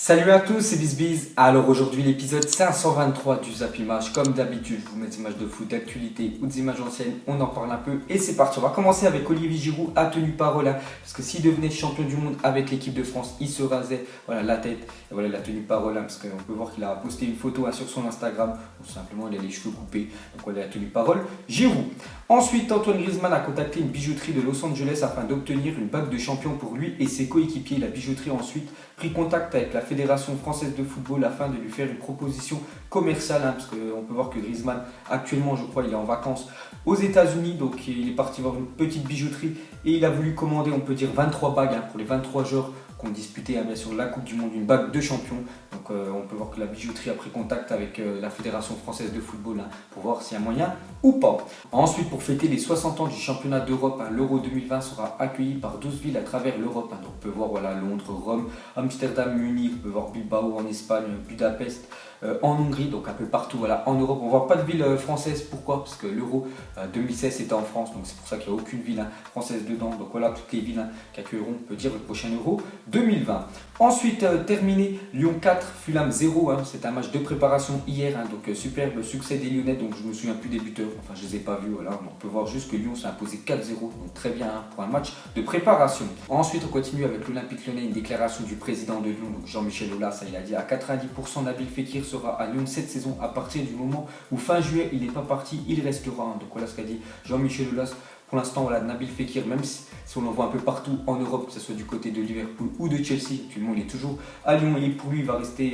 Salut à tous, c'est BizBiz. Alors aujourd'hui l'épisode 523 du Zap Image. Comme d'habitude, je vous mets des images de foot, d'actualité ou des images anciennes, on en parle un peu et c'est parti. On va commencer avec Olivier Giroud, a tenu parole, parce que s'il devenait champion du monde avec l'équipe de France, il se rasait la tête. Et voilà, il a tenu parole, parce qu'on peut voir qu'il a posté une photo sur son Instagram, ou simplement il a les cheveux coupés, donc voilà, il a tenu parole. Giroud. Ensuite, Antoine Griezmann a contacté une bijouterie de Los Angeles afin d'obtenir une bague de champion pour lui et ses coéquipiers. La bijouterie a ensuite pris contact avec la Fédération française de football afin de lui faire une proposition commerciale, parce qu'on peut voir que Griezmann, actuellement, je crois, il est en vacances aux États-Unis, donc il est parti voir une petite bijouterie et il a voulu commander, on peut dire, 23 bagues pour les 23 joueurs qui ont disputé bien sûr la Coupe du Monde, une bague de champion. Donc on peut voir que la bijouterie a pris contact avec la Fédération française de football pour voir s'il y a moyen ou pas. Ensuite, pour fêter les 60 ans du championnat d'Europe, l'Euro 2020 sera accueilli par 12 villes à travers l'Europe. Donc on peut voir Londres, Rome, Amsterdam, Munich, on peut voir Bilbao en Espagne, Budapest en Hongrie, donc un peu partout en Europe. On ne voit pas de ville française, pourquoi? Parce que l'Euro 2016 était en France, donc c'est pour ça qu'il n'y a aucune ville française dedans. Donc voilà, toutes les villes qui accueilleront, on peut dire, le prochain Euro 2020. Ensuite, terminé, Lyon 4, Fulham 0, c'est un match de préparation hier, donc superbe succès des Lyonnais, donc je me souviens plus des buteurs, enfin je les ai pas vus, on peut voir juste que Lyon s'est imposé 4-0, donc très bien pour un match de préparation. Ensuite, on continue avec l'Olympique Lyonnais, une déclaration du président de Lyon, donc Jean-Michel Aulas, il a dit à 90% Nabil Fekir sera à Lyon cette saison à partir du moment où fin juillet il n'est pas parti, il restera, donc voilà ce qu'a dit Jean-Michel Aulas. Pour l'instant, Nabil Fekir, même si on le voit un peu partout en Europe, que ce soit du côté de Liverpool ou de Chelsea, actuellement il est toujours à Lyon et pour lui il va rester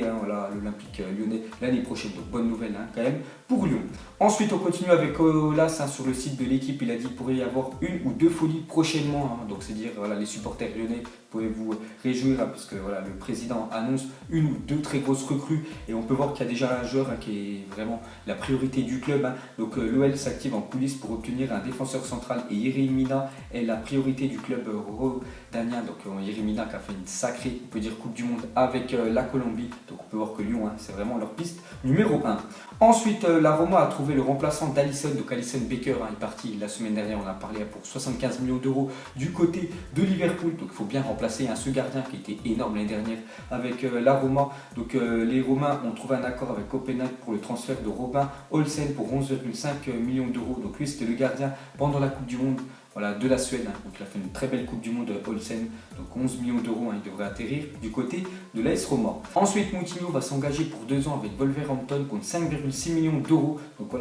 l'Olympique Lyonnais l'année prochaine. Donc bonne nouvelle quand même pour Lyon. Ensuite, on continue avec Olas sur le site de l'équipe. Il a dit qu'il pourrait y avoir une ou deux folies prochainement. Donc c'est dire les supporters lyonnais, pouvez vous réjouir parce que le président annonce une ou deux très grosses recrues et on peut voir qu'il y a déjà un joueur qui est vraiment la priorité du club. Donc l'OL s'active en coulisses pour obtenir un défenseur central et Yerry Mina est la priorité du club rhodanien. Donc Yerry Mina qui a fait une sacrée, on peut dire, Coupe du Monde avec la Colombie. Donc on peut voir que Lyon, c'est vraiment leur piste numéro 1. Ensuite, la Roma a trouvé le remplaçant d'Alisson, donc Alisson Becker est parti la semaine dernière, on a parlé pour 75 millions d'euros du côté de Liverpool. Donc il faut bien remplacer ce gardien qui était énorme l'année dernière avec la Roma. Donc les Romains ont trouvé un accord avec Copenhague pour le transfert de Robin Olsen pour 11,5 millions d'euros. Donc lui c'était le gardien pendant la Coupe du Monde de la Suède. Donc il a fait une très belle Coupe du Monde Olsen. Donc 11 millions d'euros, il devrait atterrir du côté de l'AS Roma. Ensuite, Moutinho va s'engager pour 2 ans avec Wolverhampton contre 5,6 millions d'euros. Donc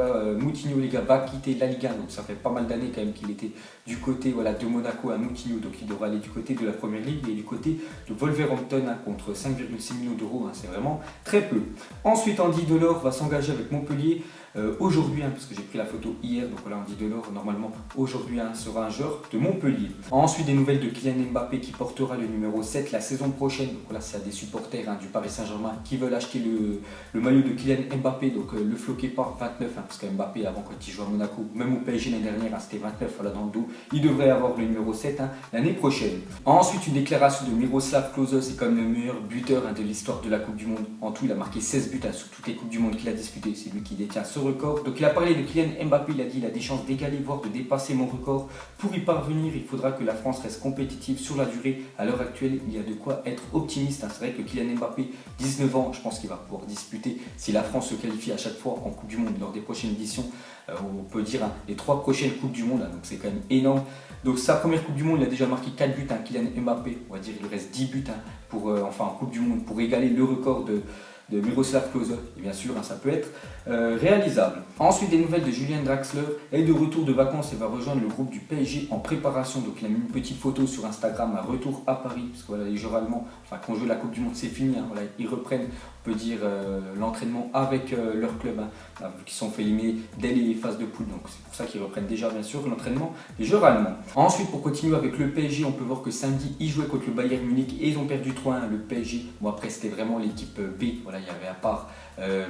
Moutinho les gars va quitter la Ligue 1. Donc ça fait pas mal d'années quand même qu'il était du côté de Monaco à Moutinho. Donc il devra aller du côté de la Première Ligue et du côté de Wolverhampton contre 5,6 millions d'euros. C'est vraiment très peu. Ensuite, Andy Delors va s'engager avec Montpellier. Aujourd'hui, parce que j'ai pris la photo hier, donc Andy Delors normalement aujourd'hui sera un joueur de Montpellier. Ensuite, des nouvelles de Kylian Mbappé qui portera le numéro 7 la saison prochaine. Donc c'est à des supporters du Paris Saint-Germain qui veulent acheter le maillot de Kylian Mbappé, donc le floquez pas 29, parce que Mbappé avant quand il jouait à Monaco, même au PSG l'année dernière, c'était 29 dans le dos, il devrait avoir le numéro 7 l'année prochaine. Ensuite, une déclaration de Miroslav Klose, c'est comme le meilleur buteur de l'histoire de la Coupe du Monde. En tout, il a marqué 16 buts sur toutes les Coupes du Monde qu'il a disputées, c'est lui qui détient ce record. Donc il a parlé de Kylian Mbappé, il a dit il a des chances d'égaler voire de dépasser mon record. Pour y parvenir, il faudra que la France reste compétitive sur la durée. À l'heure actuelle, il y a de quoi être optimiste. C'est vrai que Kylian Mbappé, 19 ans, je pense qu'il va pouvoir disputer, si la France se qualifie à chaque fois en Coupe du Monde lors des prochaines éditions, on peut dire les 3 prochaines Coupes du Monde, donc c'est quand même énorme. Donc sa première Coupe du Monde, il a déjà marqué 4 buts, Kylian Mbappé, on va dire il lui reste 10 buts en Coupe du Monde pour égaler le record de Miroslav Klose, et bien sûr ça peut être réalisable. Ensuite, des nouvelles de Julian Draxler est de retour de vacances et va rejoindre le groupe du PSG en préparation. Donc il a mis une petite photo sur Instagram, un retour à Paris, parce que les joueurs allemands, quand on joue la Coupe du Monde c'est fini, ils reprennent, on peut dire, l'entraînement avec leur club, vu qu'ils sont fait éliminer dès les phases de poule, donc c'est pour ça qu'ils reprennent déjà bien sûr l'entraînement des joueurs allemands. Ensuite, pour continuer avec le PSG, on peut voir que samedi ils jouaient contre le Bayern Munich et ils ont perdu 3-1. Le PSG, après c'était vraiment l'équipe B, il y avait à part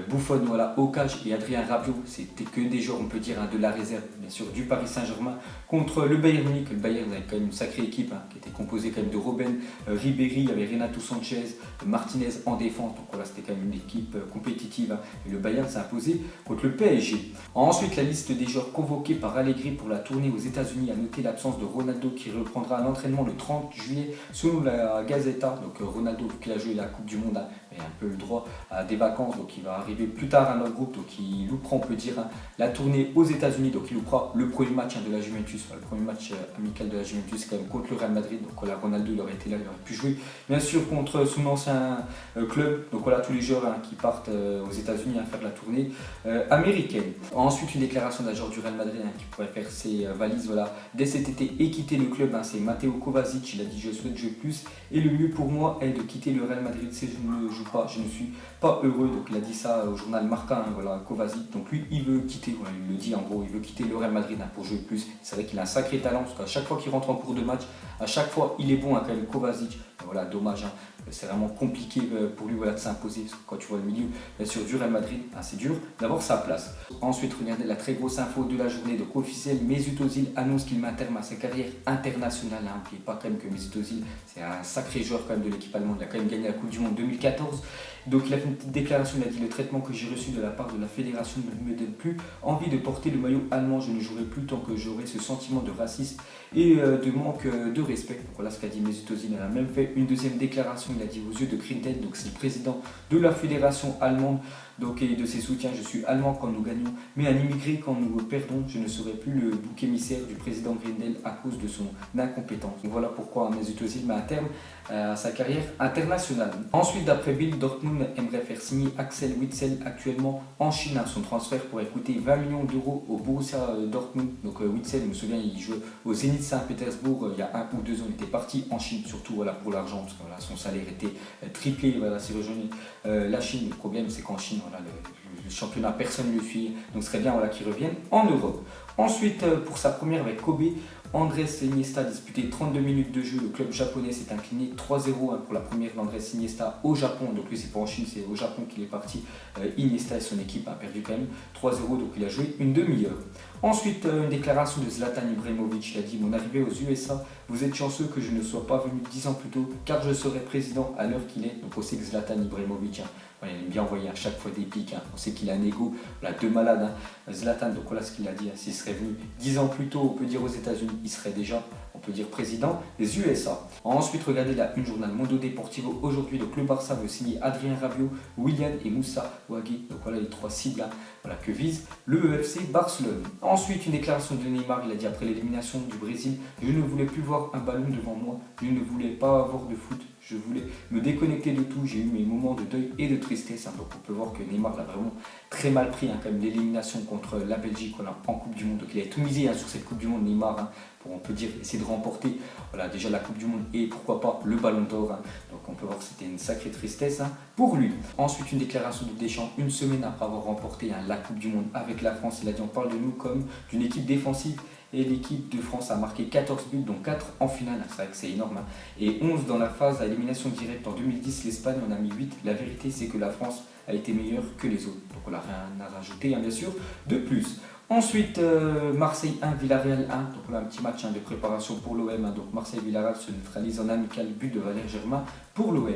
Buffon, Okage et Adrien Rabiot, c'était que des joueurs, on peut dire, de la réserve, bien sûr, du Paris Saint-Germain contre le Bayern Munich. Le Bayern avait quand même une sacrée équipe qui était composée quand même de Robben, Ribéry, il y avait Renato Sanchez, Martinez en défense. Donc c'était quand même une équipe compétitive et le Bayern s'est imposé contre le PSG. Ensuite, la liste des joueurs convoqués par Allegri pour la tournée aux États-Unis a noté l'absence de Ronaldo qui reprendra l'entraînement le 30 juillet selon la Gazzetta. Donc Ronaldo qui a joué la Coupe du Monde, et un peu le droit à des vacances, donc il va arriver plus tard dans notre groupe, donc il loupera, on peut dire, la tournée aux États-Unis, donc il loupera le premier match de la Juventus, le premier match amical de la Juventus quand même contre le Real Madrid, donc voilà, Ronaldo il aurait été là, il aurait pu jouer bien sûr contre son ancien club, donc voilà tous les joueurs qui partent aux États-Unis à faire la tournée américaine. Ensuite une déclaration d'un joueur du Real Madrid qui pourrait faire ses valises voilà, dès cet été et quitter le club, c'est Matteo Kovacic, il a dit je souhaite jouer plus et le mieux pour moi est de quitter le Real Madrid si je ne joue pas, je ne suis pas heureux, donc il a dit ça au journal Marca, voilà, Kovacic, donc lui il veut quitter, voilà, il le dit en gros, il veut quitter le Real Madrid pour jouer plus, c'est vrai qu'il a un sacré talent, parce qu'à chaque fois qu'il rentre en cours de match, à chaque fois il est bon quand même Kovacic, voilà, dommage, c'est vraiment compliqué pour lui voilà, de s'imposer, quand tu vois le milieu bien sûr du Real Madrid, c'est dur d'avoir sa place. Ensuite regardez la très grosse info de la journée, donc officiel, Mesut Özil annonce qu'il met un terme à sa carrière internationale, n'oubliez pas quand même que Mesut Özil c'est un sacré joueur quand même de l'équipe allemande, il a quand même gagné la Coupe du Monde 2014, donc il a fait une petite déclaration, il a dit le traitement que j'ai reçu de la part de la fédération ne me donne plus envie de porter le maillot allemand, je ne jouerai plus tant que j'aurai ce sentiment de racisme et de manque de respect. Donc voilà ce qu'a dit Mesut Özil, il a même fait une deuxième déclaration, il a dit aux yeux de Grindel, donc c'est le président de la fédération allemande, donc, et de ses soutiens, je suis allemand quand nous gagnons, mais un immigré quand nous perdons, je ne serai plus le bouc émissaire du président Grindel à cause de son incompétence. Donc voilà pourquoi Mesut Özil met un terme à sa carrière internationale. Ensuite, d'après Bild, Dortmund aimerait faire signer Axel Witsel actuellement en Chine. Son transfert pourrait coûter 20 millions d'euros au Borussia Dortmund. Donc Witsel, je me souviens, il jouait au Zénith Saint-Pétersbourg il y a 1 ou 2 ans. Il était parti en Chine, surtout voilà, pour l'argent, parce que voilà, son salaire était triplé. Voilà, s'il rejoignait la Chine. Le problème, c'est qu'en Chine, voilà, le championnat, personne ne le suit. Donc ce serait bien voilà, qu'il revienne en Europe. Ensuite, pour sa première avec Kobe, Andrés Iniesta a disputé 32 minutes de jeu. Le club japonais s'est incliné 3-0 pour la première d'Andrés Iniesta au Japon. Donc lui, c'est pas en Chine, c'est au Japon qu'il est parti. Iniesta et son équipe a perdu quand même 3-0, donc il a joué une demi-heure. Ensuite, une déclaration de Zlatan Ibrahimovic. Il a dit « Mon arrivée aux USA, vous êtes chanceux que je ne sois pas venu 10 ans plus tôt, car je serai président à l'heure qu'il est. » Donc on sait que Zlatan Ibrahimovic, il aime bien envoyer à chaque fois des pics. On sait qu'il a un ego, voilà, de malade. Zlatan, donc voilà ce qu'il a dit. S'il serait venu 10 ans plus tôt, on peut dire aux États-Unis, il serait déjà, on peut dire, président des USA. Ensuite, regardez la une journal Mundo Deportivo aujourd'hui. Donc le Barça veut signer Adrien Rabiot, Willian et Moussa Ouagui. Donc voilà les 3 cibles voilà, que vise le EFC Barcelone. Ensuite, une déclaration de Neymar. Il a dit après l'élimination du Brésil, je ne voulais plus voir un ballon devant moi. Je ne voulais pas avoir de foot. Je voulais me déconnecter de tout, j'ai eu mes moments de deuil et de tristesse. Donc on peut voir que Neymar l'a vraiment très mal pris, quand même l'élimination contre la Belgique voilà, en Coupe du Monde. Donc il a tout misé sur cette Coupe du Monde, Neymar, pour on peut dire essayer de remporter voilà, déjà la Coupe du Monde et pourquoi pas le Ballon d'Or. Donc on peut voir que c'était une sacrée tristesse pour lui. Ensuite une déclaration de Deschamps, une semaine après avoir remporté la Coupe du Monde avec la France. Il a dit on parle de nous comme d'une équipe défensive. Et l'équipe de France a marqué 14 buts, dont 4 en finale, c'est vrai que c'est énorme. Et 11 dans la phase à élimination directe. En 2010, l'Espagne en a mis 8. La vérité, c'est que la France a été meilleure que les autres. Donc on n'a rien à rajouter, bien sûr, de plus. Ensuite, Marseille 1, Villarreal 1. Donc là, un petit match de préparation pour l'OM. Donc Marseille-Villarreal se neutralise en amical, but de Valère Germain pour l'OM.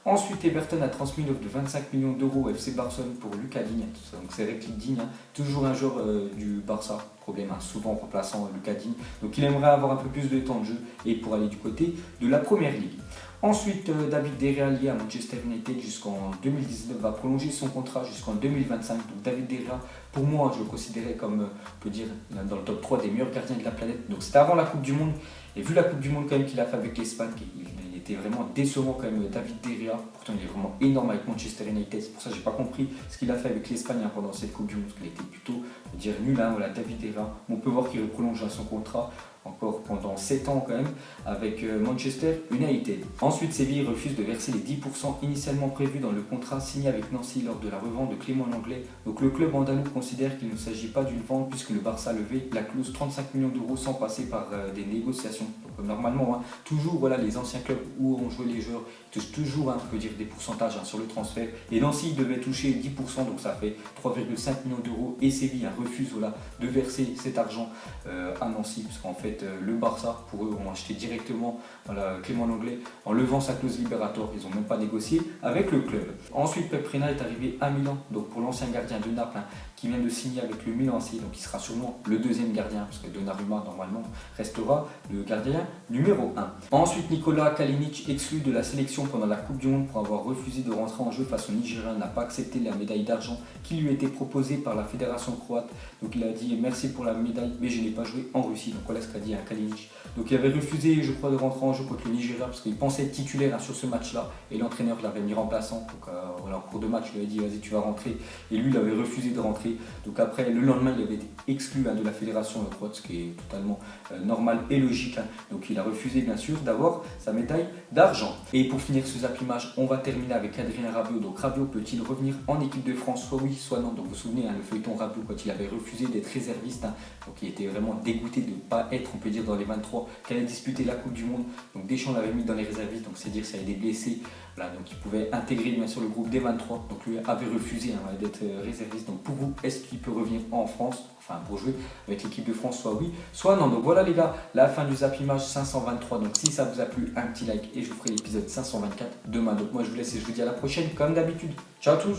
Ensuite, Everton a transmis une offre de 25 millions d'euros au FC Barcelone pour Lucas Digne. Donc c'est Reclick Digne, toujours un joueur du Barça. Problème, souvent remplaçant Lucas Digne. Donc il aimerait avoir un peu plus de temps de jeu et pour aller du côté de la Première Ligue. Ensuite, David De Gea lié à Manchester United jusqu'en 2019 va prolonger son contrat jusqu'en 2025. Donc David De Gea, pour moi, je le considérais comme, on peut dire, dans le top 3 des meilleurs gardiens de la planète. Donc c'était avant la Coupe du Monde. Et vu la Coupe du Monde quand même qu'il a fait avec l'Espagne, il était vraiment décevant quand même David De Gea. Pourtant il est vraiment énorme avec Manchester United. C'est pour ça que j'ai pas compris ce qu'il a fait avec l'Espagne pendant cette Coupe du Monde. Parce qu'il était plutôt, on peut dire, nul. Voilà, David De Gea. On peut voir qu'il prolonge son contrat encore pendant 7 ans quand même avec Manchester United. Ensuite, Séville refuse de verser les 10% initialement prévus dans le contrat signé avec Nancy lors de la revente de Clément Lenglet. Donc le club andalou considère qu'il ne s'agit pas d'une vente puisque le Barça a levé la clause 35 millions d'euros sans passer par des négociations. Donc normalement, toujours voilà, les anciens clubs où ont joué les joueurs touchent toujours, on peut dire, des pourcentages sur le transfert. Et Nancy devait toucher 10%, donc ça fait 3,5 millions d'euros. Et Séville refuse voilà, de verser cet argent à Nancy, puisqu'en fait le Barça, pour eux, ont acheté directement voilà, Clément Lenglet en levant sa clause libératoire. Ils n'ont même pas négocié avec le club. Ensuite, Pep Reina est arrivé à Milan, donc pour l'ancien gardien de Naples, qui vient de signer avec le Milan AC, donc il sera sûrement le deuxième gardien, parce que Donnarumma normalement restera le gardien numéro 1. Ensuite, Nikola Kalinic, exclu de la sélection pendant la Coupe du Monde pour avoir refusé de rentrer en jeu face au Nigeria, n'a pas accepté la médaille d'argent qui lui était proposée par la fédération croate. Donc il a dit merci pour la médaille, mais je n'ai pas joué en Russie. Donc voilà ce qu'a dit Kalinic. Donc il avait refusé, je crois, de rentrer en jeu contre le Nigeria parce qu'il pensait être titulaire sur ce match-là, et l'entraîneur l'avait mis remplaçant. Donc voilà, en cours de match, il lui a dit vas-y, tu vas rentrer, et lui il avait refusé de rentrer. Donc après, le lendemain, il avait été exclu de la fédération croate, ce qui est totalement normal et logique. Donc il a refusé bien sûr d'avoir sa médaille d'argent. Et pour finir ce Zap Image, on va terminer avec Adrien Rabiot. Donc Rabiot peut-il revenir en équipe de France? Soit oui, soit non. Donc vous vous souvenez, le feuilleton Rabiot, quand il avait refusé d'être réserviste, donc il était vraiment dégoûté de ne pas être, on peut dire, dans les 23 qui allaient disputer la Coupe du Monde. Donc Deschamps l'avait mis dans les réservistes, donc c'est dire s'il y avait des blessés. Voilà, donc il pouvait intégrer bien sûr le groupe des 23. Donc lui avait refusé d'être réserviste. Donc pour vous, est-ce qu'il peut revenir en France, enfin pour jouer avec l'équipe de France? Soit oui, soit non. Donc voilà les gars, la fin du Zap Image 523. Donc si ça vous a plu, un petit like et je vous ferai l'épisode 524 demain. Donc moi je vous laisse et je vous dis à la prochaine comme d'habitude. Ciao à tous.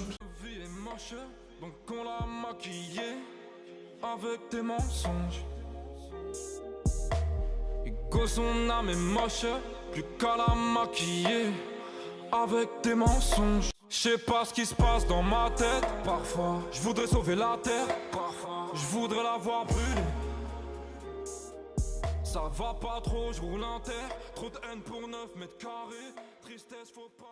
Donc on l'a maquillé avec tes mensonges. Et que son âme est moche, plus qu'à la maquiller avec tes mensonges. Je sais pas ce qui se passe dans ma tête. Parfois, je voudrais sauver la terre. Parfois, je voudrais la voir brûler. Ça va pas trop, je roule un terre. Trop de haine pour 9 mètres carrés. Tristesse, faut pas.